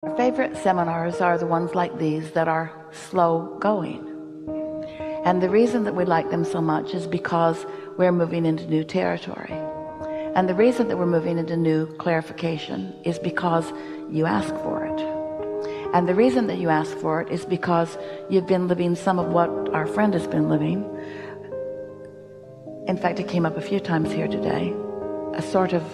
Our favorite seminars are the ones like these that are slow going. And the reason that we like them so much is because we're moving into new territory. And the reason that we're moving into new clarification is because you ask for it. And the reason that you ask for it is because you've been living some of what our friend has been living. In fact, it came up a few times here today, a sort of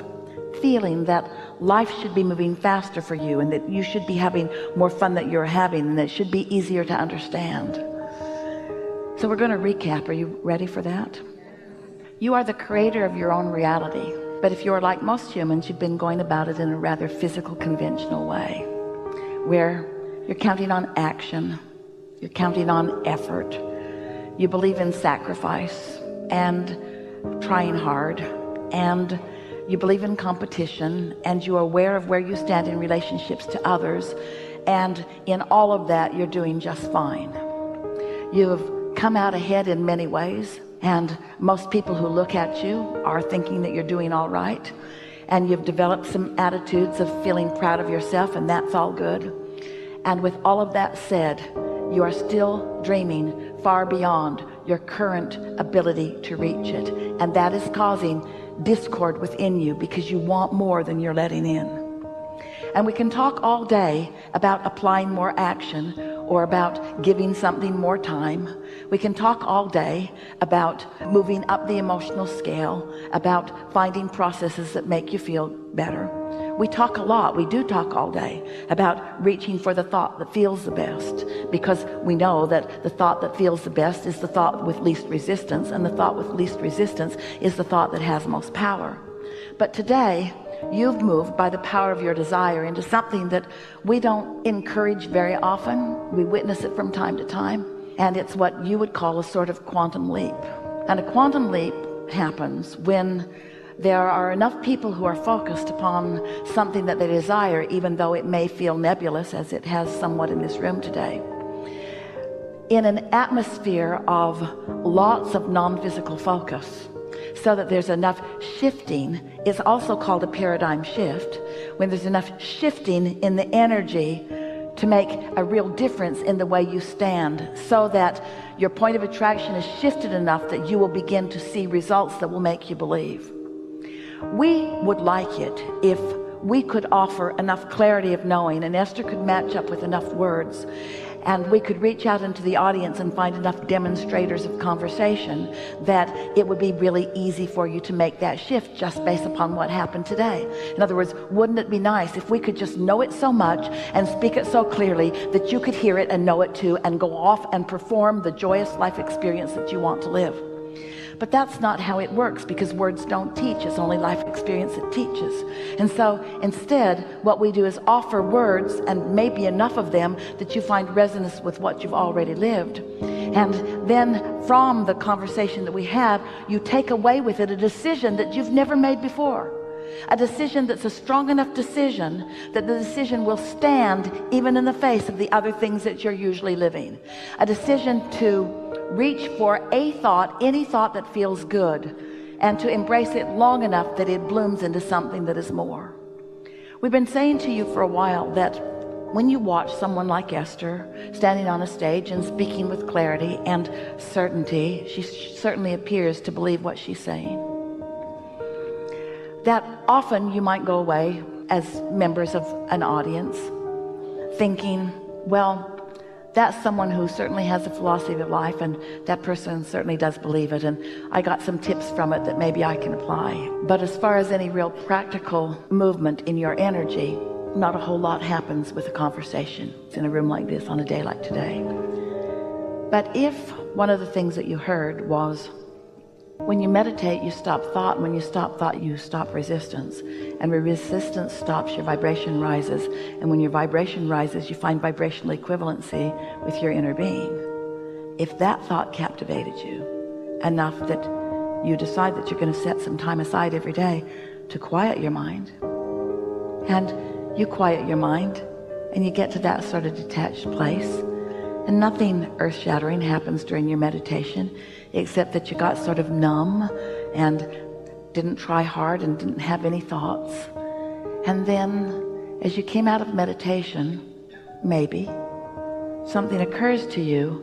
feeling that life should be moving faster for you and that you should be having more fun that you're having and that it should be easier to understand. So we're going to recap. Are you ready for that? You are the creator of your own reality. But if you're like most humans, you've been going about it in a rather physical, conventional way, where you're counting on action, you're counting on effort, you believe in sacrifice and trying hard, and you believe in competition, and you're aware of where you stand in relationships to others, and in all of that you're doing just fine. You have come out ahead in many ways, and most people who look at you are thinking that you're doing all right, and you've developed some attitudes of feeling proud of yourself, and that's all good. And with all of that said, you are still dreaming far beyond your current ability to reach it, and that is causing discord within you because you want more than you're letting in. And we can talk all day about applying more action or about giving something more time. We can talk all day about moving up the emotional scale, about finding processes that make you feel better. We talk a lot, we do talk all day about reaching for the thought that feels the best, because we know that the thought that feels the best is the thought with least resistance, and the thought with least resistance is the thought that has most power. But today you've moved by the power of your desire into something that we don't encourage very often. We witness it from time to time, and it's what you would call a sort of quantum leap. And a quantum leap happens when there are enough people who are focused upon something that they desire, even though it may feel nebulous, as it has somewhat in this room today, in an atmosphere of lots of non-physical focus, so that there's enough shifting. It's also called a paradigm shift, when there's enough shifting in the energy to make a real difference in the way you stand, so that your point of attraction is shifted enough that you will begin to see results that will make you believe. We would like it if we could offer enough clarity of knowing, and Esther could match up with enough words, and we could reach out into the audience and find enough demonstrators of conversation that it would be really easy for you to make that shift just based upon what happened today. In other words, wouldn't it be nice if we could just know it so much and speak it so clearly that you could hear it and know it too, and go off and perform the joyous life experience that you want to live? But that's not how it works, because words don't teach. It's only life experience that teaches. And so instead, what we do is offer words, and maybe enough of them that you find resonance with what you've already lived. And then from the conversation that we have, you take away with it a decision that you've never made before. A decision that's a strong enough decision that the decision will stand even in the face of the other things that you're usually living. A decision to reach for a thought, any thought that feels good, and to embrace it long enough that it blooms into something that is more. We've been saying to you for a while that when you watch someone like Esther standing on a stage and speaking with clarity and certainty, she certainly appears to believe what she's saying, that often you might go away as members of an audience thinking, well, that's someone who certainly has a philosophy of life, and that person certainly does believe it, and I got some tips from it that maybe I can apply. But as far as any real practical movement in your energy, not a whole lot happens with a conversation in a room like this on a day like today. But if one of the things that you heard was, when you meditate, you stop thought, and when you stop thought, you stop resistance, and when resistance stops, your vibration rises, and when your vibration rises, you find vibrational equivalency with your inner being. If that thought captivated you enough that you decide that you're going to set some time aside every day to quiet your mind, and you quiet your mind and you get to that sort of detached place, and nothing earth-shattering happens during your meditation except that you got sort of numb and didn't try hard and didn't have any thoughts, and then As you came out of meditation, maybe something occurs to you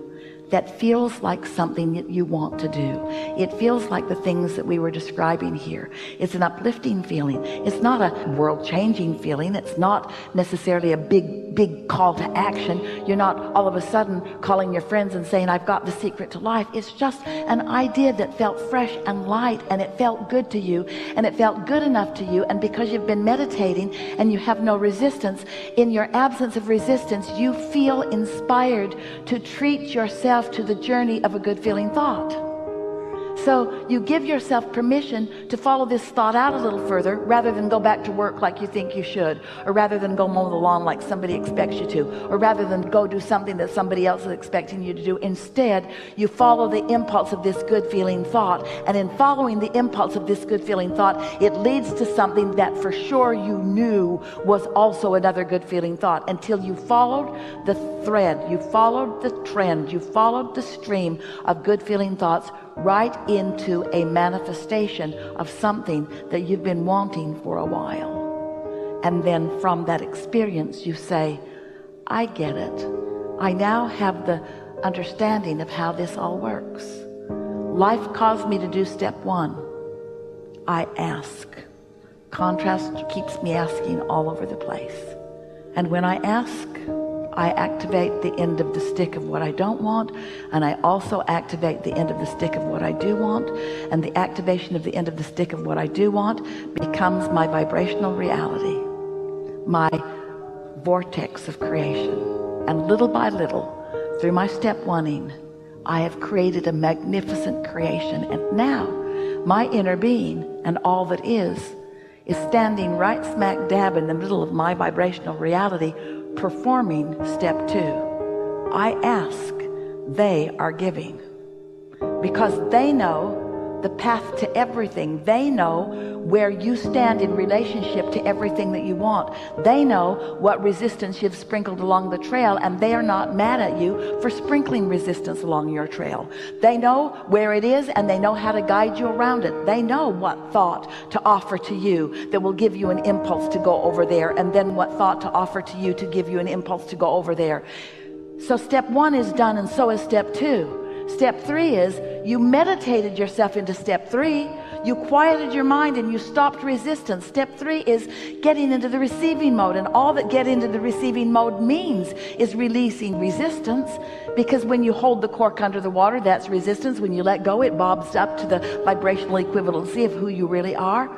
that feels like something that you want to do. It feels like the things that we were describing here. It's an uplifting feeling. It's not a world-changing feeling. It's not necessarily a big call to action. You're not all of a sudden calling your friends and saying, I've got the secret to life. It's just an idea that felt fresh and light, and it felt good to you, and it felt good enough to you. And because you've been meditating and you have no resistance, in your absence of resistance, you feel inspired to treat yourself to the journey of a good feeling thought. So you give yourself permission to follow this thought out a little further, rather than go back to work like you think you should, or rather than go mow the lawn like somebody expects you to, or rather than go do something that somebody else is expecting you to do. Instead, you follow the impulse of this good feeling thought, and in following the impulse of this good feeling thought, it leads to something that for sure you knew was also another good feeling thought, until you followed the thread, you followed the trend, you followed the stream of good feeling thoughts right into a manifestation of something that you've been wanting for a while. And then from that experience you say, I get it. I now have the understanding of how this all works. Life caused me to do step one. I ask. Contrast keeps me asking all over the place. And when I ask, I activate the end of the stick of what I don't want, and I also activate the end of the stick of what I do want, and the activation of the end of the stick of what I do want becomes my vibrational reality, my vortex of creation. And little by little, through my step one-ing, I have created a magnificent creation, and now my inner being and all that is standing right smack dab in the middle of my vibrational reality, performing step two. I ask, they are giving, because they know the path to everything. They know where you stand in relationship to everything that you want. They know what resistance you've sprinkled along the trail, and they are not mad at you for sprinkling resistance along your trail. They know where it is, and they know how to guide you around it. They know what thought to offer to you that will give you an impulse to go over there, and then what thought to offer to you to give you an impulse to go over there. So step one is done, and so is step two. Step three is you meditated yourself into step three. You quieted your mind and you stopped resistance. Step three is getting into the receiving mode, and all that get into the receiving mode means is releasing resistance, because when you hold the cork under the water, that's resistance. When you let go, it bobs up to the vibrational equivalency of who you really are.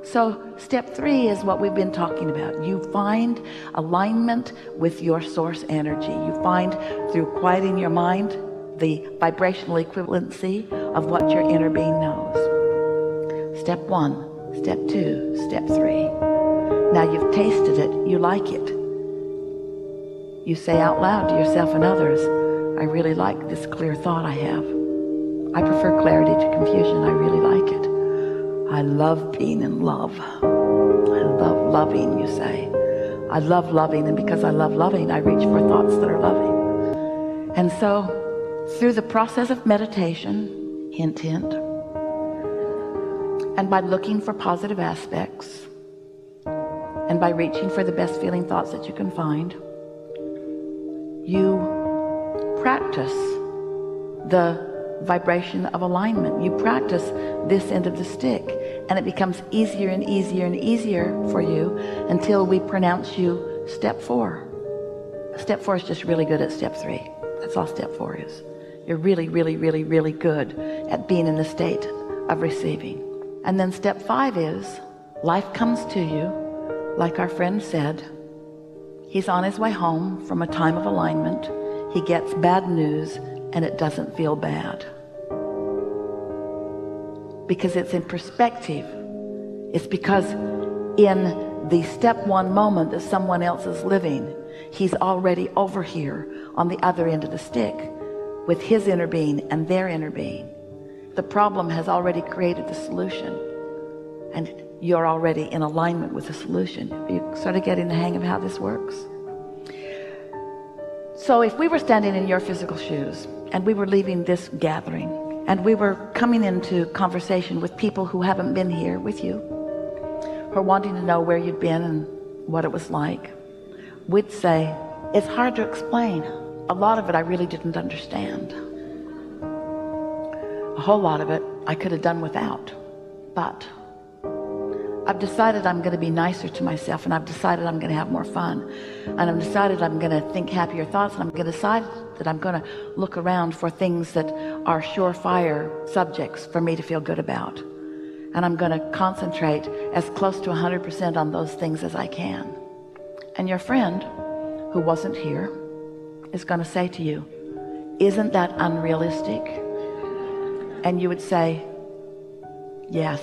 So step three is what we've been talking about. You find alignment with your source energy. You find, through quieting your mind, the vibrational equivalency of what your inner being knows. Step one, step two, step three. Now you've tasted it, you like it. You say out loud to yourself and others, I really like this clear thought I have. I prefer clarity to confusion. I really like it. I love being in love. I love loving, you say. I love loving, and because I love loving, I reach for thoughts that are loving. And so, through the process of meditation, hint, hint, and by looking for positive aspects, and by reaching for the best feeling thoughts that you can find, you practice the vibration of alignment. You practice this end of the stick, and it becomes easier and easier and easier for you until we pronounce you step four. Step four is just really good at step three. That's all step four is. You're really, really, really, really good at being in the state of receiving. And then step five is life comes to you, like our friend said. He's on his way home from a time of alignment. He gets bad news, and it doesn't feel bad, because it's in perspective. It's because in the step one moment that someone else is living, he's already over here on the other end of the stick with his inner being and their inner being. The problem has already created the solution, and you're already in alignment with the solution. You sort of getting the hang of how this works. So if we were standing in your physical shoes, and we were leaving this gathering, and we were coming into conversation with people who haven't been here with you, who are wanting to know where you'd been and what it was like, we'd say, it's hard to explain. A lot of it I really didn't understand. A whole lot of it I could have done without. But I've decided I'm going to be nicer to myself, and I've decided I'm going to have more fun, and I've decided I'm going to think happier thoughts, and I'm going to decide that I'm going to look around for things that are surefire subjects for me to feel good about, and I'm going to concentrate as close to 100% on those things as I can. And your friend who wasn't here is going to say to you, isn't that unrealistic? And you would say, yes,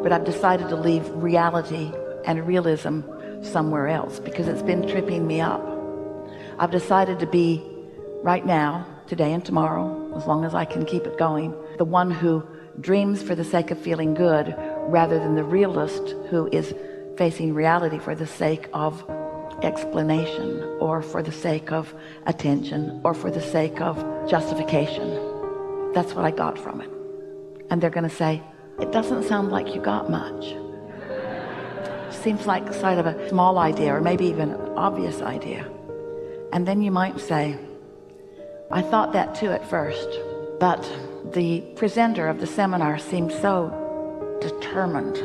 but I've decided to leave reality and realism somewhere else because it's been tripping me up. I've decided to be right now, today and tomorrow, as long as I can keep it going, the one who dreams for the sake of feeling good rather than the realist who is facing reality for the sake of explanation or for the sake of attention or for the sake of justification. That's what I got from it. And they're going to say, it doesn't sound like you got much. Seems like sort of a small idea or maybe even an obvious idea. And then you might say, I thought that too at first, but the presenter of the seminar seemed so determined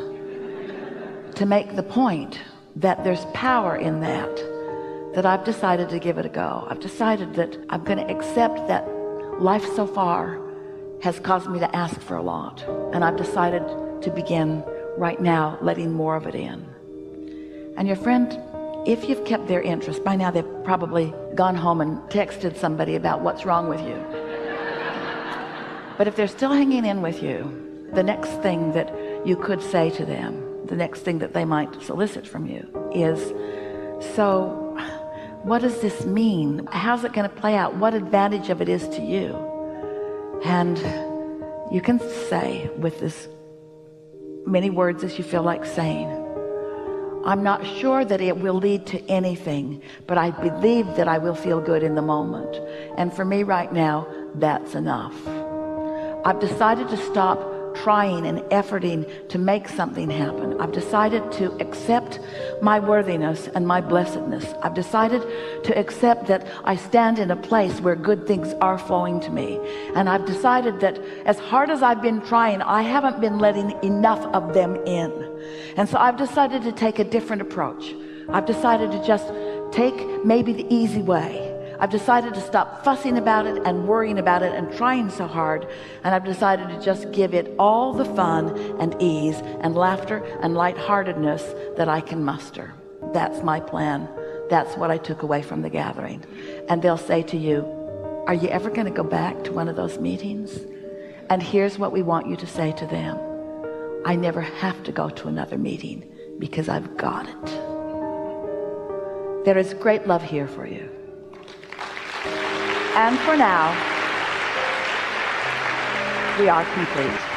to make the point that there's power in that I've decided to give it a go. I've decided that I'm going to accept that life so far has caused me to ask for a lot, and I've decided to begin right now letting more of it in. And your friend, if you've kept their interest, by now they've probably gone home and texted somebody about what's wrong with you. But if they're still hanging in with you, the next thing that you could say to them, the next thing that they might solicit from you is, so what does this mean? How's it going to play out? What advantage of it is to you? And you can say with as many words as you feel like saying, I'm not sure that it will lead to anything, but I believe that I will feel good in the moment. And for me right now, that's enough. I've decided to stop trying and efforting to make something happen. I've decided to accept my worthiness and my blessedness. I've decided to accept that I stand in a place where good things are flowing to me. And I've decided that as hard as I've been trying, I haven't been letting enough of them in. And so I've decided to take a different approach. I've decided to just take maybe the easy way. I've decided to stop fussing about it and worrying about it and trying so hard, and I've decided to just give it all the fun and ease and laughter and lightheartedness that I can muster. That's my plan. That's what I took away from the gathering. And they'll say to you, are you ever going to go back to one of those meetings? And here's what we want you to say to them. I never have to go to another meeting because I've got it. There is great love here for you. And for now, we are complete.